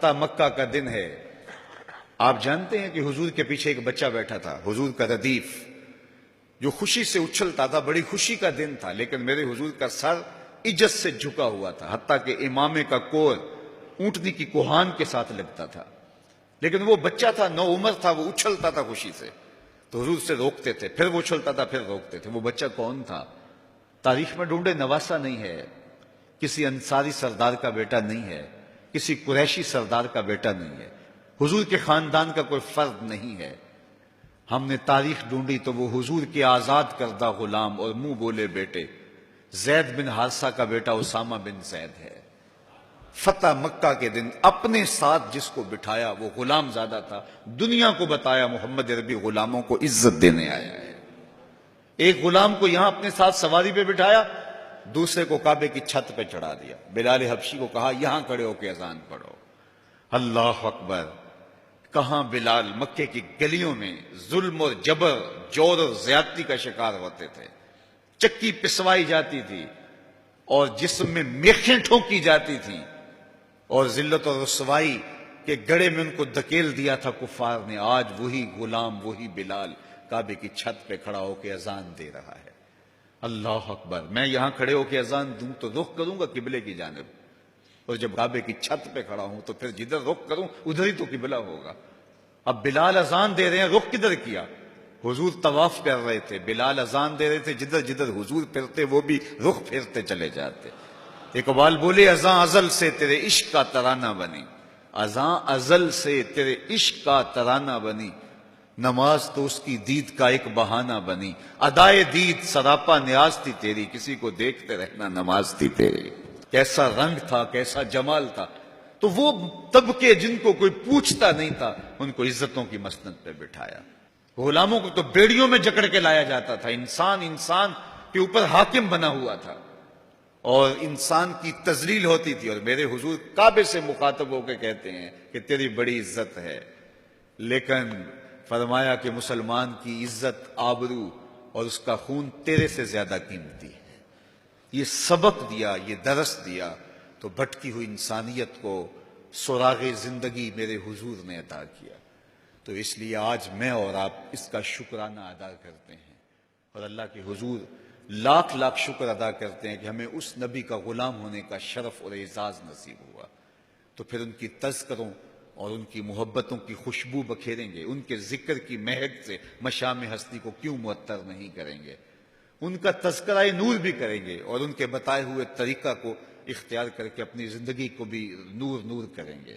فتح مکہ کا دن ہے۔ آپ جانتے ہیں کہ حضور کے پیچھے ایک بچہ بیٹھا تھا، حضور کا ردیف، جو خوشی سے اچھلتا تھا، بڑی خوشی کا دن تھا، لیکن میرے حضور کا سر عجز سے جھکا ہوا تھا، حتیٰ کہ امامے کا کور اونٹنی کی کوہان کے ساتھ لگتا تھا، لیکن وہ بچہ تھا، نو عمر تھا، وہ اچھلتا تھا خوشی سے، تو حضور سے روکتے تھے، پھر وہ اچھلتا تھا، پھر روکتے تھے۔ وہ بچہ کون تھا؟ تاریخ میں ڈھونڈے، نواسا نہیں ہے، کسی انصاری سردار کا بیٹا نہیں ہے، کسی قریشی سردار کا بیٹا نہیں ہے، حضور کے خاندان کا کوئی فرد نہیں ہے۔ ہم نے تاریخ ڈھونڈی تو وہ حضور کے آزاد کردہ غلام اور منہ بولے بیٹے زید بن حارثہ کا بیٹا اسامہ بن زید ہے۔ فتح مکہ کے دن اپنے ساتھ جس کو بٹھایا وہ غلام زادہ تھا، دنیا کو بتایا محمد عربی غلاموں کو عزت دینے آیا ہے۔ ایک غلام کو یہاں اپنے ساتھ سواری پہ بٹھایا، دوسرے کو کعبے کی چھت پہ چڑھا دیا۔ بلال حبشی کو کہا یہاں کھڑے ہو کے اذان پڑھو۔ اللہ اکبر! کہاں بلال مکے کی گلیوں میں ظلم اور جبر، جور اور زیادتی کا شکار ہوتے تھے، چکی پسوائی جاتی تھی اور جسم میں میخیں ٹھونکی جاتی تھی، اور ذلت اور رسوائی کے گڑھے میں ان کو دھکیل دیا تھا کفار نے۔ آج وہی غلام، وہی بلال کعبے کی چھت پہ کھڑا ہو کے اذان دے رہا ہے۔ اللہ اکبر! میں یہاں کھڑے ہو کے اذان دوں تو رخ کروں گا قبلے کی جانب، اور جب کعبے کی چھت پہ کھڑا ہوں تو پھر جدھر رخ کروں ادھر ہی تو قبلہ ہوگا۔ اب بلال اذان دے رہے ہیں، رخ کدھر کیا؟ حضور طواف کر رہے تھے، بلال اذان دے رہے تھے، جدھر جدھر حضور پھرتے وہ بھی رخ پھرتے چلے جاتے۔ اقبال بولے اذان ازل سے تیرے عشق کا ترانہ بنی، اذان ازل سے تیرے عشق کا ترانہ بنی، نماز تو اس کی دید کا ایک بہانہ بنی، ادائے دید سراپا نیاز تھی تیری، کسی کو دیکھتے رہنا نماز تھی تیری۔ کیسا رنگ تھا، کیسا جمال تھا! تو وہ طبقے جن کو کوئی پوچھتا نہیں تھا، ان کو عزتوں کی مسند پہ بٹھایا۔ غلاموں کو تو بیڑیوں میں جکڑ کے لایا جاتا تھا، انسان انسان کے اوپر حاکم بنا ہوا تھا اور انسان کی تذلیل ہوتی تھی، اور میرے حضور کعبے سے مخاطب ہو کے کہتے ہیں کہ تیری بڑی عزت ہے، لیکن فرمایا کہ مسلمان کی عزت، آبرو اور اس کا خون تیرے سے زیادہ قیمتی ہے۔ یہ سبق دیا، یہ درس دیا تو بھٹکی ہوئی انسانیت کو سراغ زندگی میرے حضور نے عطا کیا۔ تو اس لیے آج میں اور آپ اس کا شکرانہ ادا کرتے ہیں، اور اللہ کے حضور لاکھ لاکھ شکر ادا کرتے ہیں کہ ہمیں اس نبی کا غلام ہونے کا شرف اور اعزاز نصیب ہوا۔ تو پھر ان کی تذکروں اور ان کی محبتوں کی خوشبو بکھیریں گے، ان کے ذکر کی مہک سے مشام ہستی کو کیوں معطر نہیں کریں گے، ان کا تذکرہ نور بھی کریں گے، اور ان کے بتائے ہوئے طریقہ کو اختیار کر کے اپنی زندگی کو بھی نور نور کریں گے۔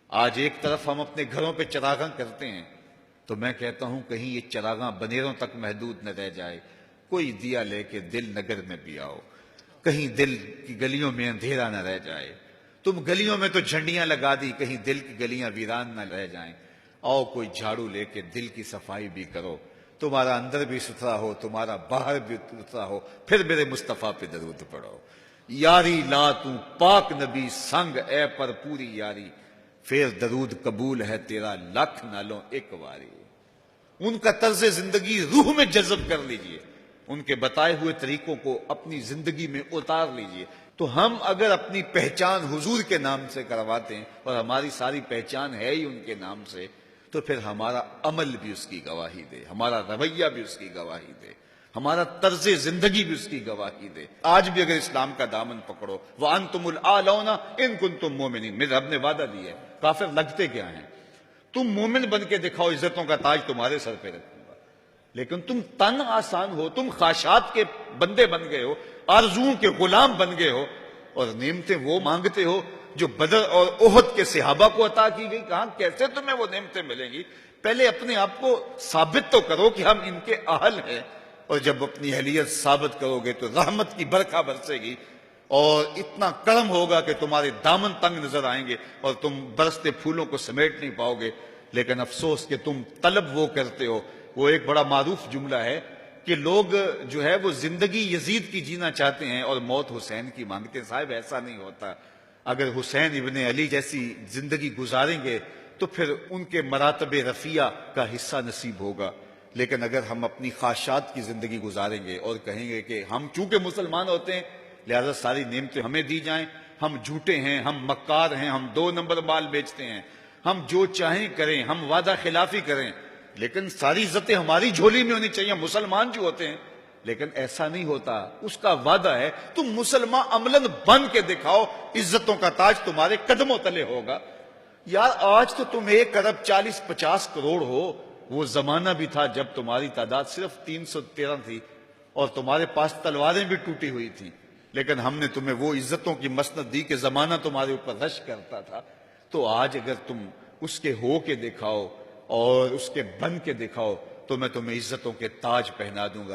آج ایک طرف ہم اپنے گھروں پہ چراغاں کرتے ہیں، تو میں کہتا ہوں کہیں یہ چراغاں بنیروں تک محدود نہ رہ جائے، کوئی دیا لے کے دل نگر میں بھی آؤ، کہیں دل کی گلیوں میں اندھیرا نہ رہ جائے۔ تم گلیوں میں تو جھنڈیاں لگا دی، کہیں دل کی گلیاں ویران نہ رہ جائیں۔ آؤ کوئی جھاڑو لے کے دل کی صفائی بھی کرو، تمہارا اندر بھی ستھرا ہو، تمہارا باہر بھی ستھرا ہو، پھر میرے مصطفیٰ پہ درود پڑھو۔ یاری لا تو پاک نبی سنگ اے پر پوری یاری، پھر درود قبول ہے تیرا لکھ نالوں ایک واری۔ ان کا طرز زندگی روح میں جذب کر لیجئے، ان کے بتائے ہوئے طریقوں کو اپنی زندگی میں اتار لیجئے۔ تو ہم اگر اپنی پہچان حضور کے نام سے کرواتے ہیں، اور ہماری ساری پہچان ہے ہی ان کے نام سے، تو پھر ہمارا عمل بھی اس کی گواہی دے، ہمارا رویہ بھی اس کی گواہی دے، ہمارا طرز زندگی بھی اس کی گواہی دے۔ آج بھی اگر اسلام کا دامن پکڑو، وَأَنْتُمُ الْأَعْلَوْنَ إِن كُنتُم مُؤْمِنِينَ، میرے رب نے وعدہ دیا ہے، کافر لگتے کیا ہیں؟ تم مومن بن کے دکھاؤ، عزتوں کا تاج تمہارے سر پہ رکھوں گا۔ لیکن تم تن آسان ہو، تم خواہشات کے بندے بن گئے ہو، آرزوؤں کے غلام بن گئے ہو، اور نعمتیں وہ مانگتے ہو جو بدر اور احد کے صحابہ کو عطا کی گئی۔ کہاں کیسے تمہیں وہ نعمتیں ملیں گی؟ پہلے اپنے آپ کو ثابت تو کرو کہ ہم ان کے اہل ہیں، اور جب اپنی اہلیت ثابت کرو گے تو رحمت کی برکھا برسے گی، اور اتنا کرم ہوگا کہ تمہارے دامن تنگ نظر آئیں گے اور تم برستے پھولوں کو سمیٹ نہیں پاؤ گے۔ لیکن افسوس کہ تم طلب وہ کرتے ہو۔ وہ ایک بڑا معروف جملہ ہے کہ لوگ جو ہے وہ زندگی یزید کی جینا چاہتے ہیں اور موت حسین کی مانگتے ہیں۔ صاحب ایسا نہیں ہوتا۔ اگر حسین ابن علی جیسی زندگی گزاریں گے تو پھر ان کے مراتب رفیع کا حصہ نصیب ہوگا، لیکن اگر ہم اپنی خواہشات کی زندگی گزاریں گے اور کہیں گے کہ ہم چونکہ مسلمان ہوتے ہیں لہذا ساری نعمتیں ہمیں دی جائیں، ہم جھوٹے ہیں، ہم مکار ہیں، ہم 2 نمبر مال بیچتے ہیں، ہم جو چاہیں کریں، ہم وعدہ خلافی کریں، لیکن ساری عزتیں ہماری جھولی میں ہونی چاہیے، مسلمان جو ہوتے ہیں۔ لیکن ایسا نہیں ہوتا، اس کا وعدہ ہے تم مسلمان عملاً بن کے دکھاؤ، عزتوں کا تاج تمہارے قدموں تلے ہوگا۔ یار آج تو تم 1 ارب 40-50 کروڑ ہو، وہ زمانہ بھی تھا جب تمہاری تعداد صرف 313 تھی اور تمہارے پاس تلواریں بھی ٹوٹی ہوئی تھیں، لیکن ہم نے تمہیں وہ عزتوں کی مسند دی کہ زمانہ تمہارے اوپر رش کرتا تھا۔ تو آج اگر تم اس کے ہو کے دکھاؤ اور اس کے بن کے دکھاؤ تو میں تمہیں عزتوں کے تاج پہنا دوں گا۔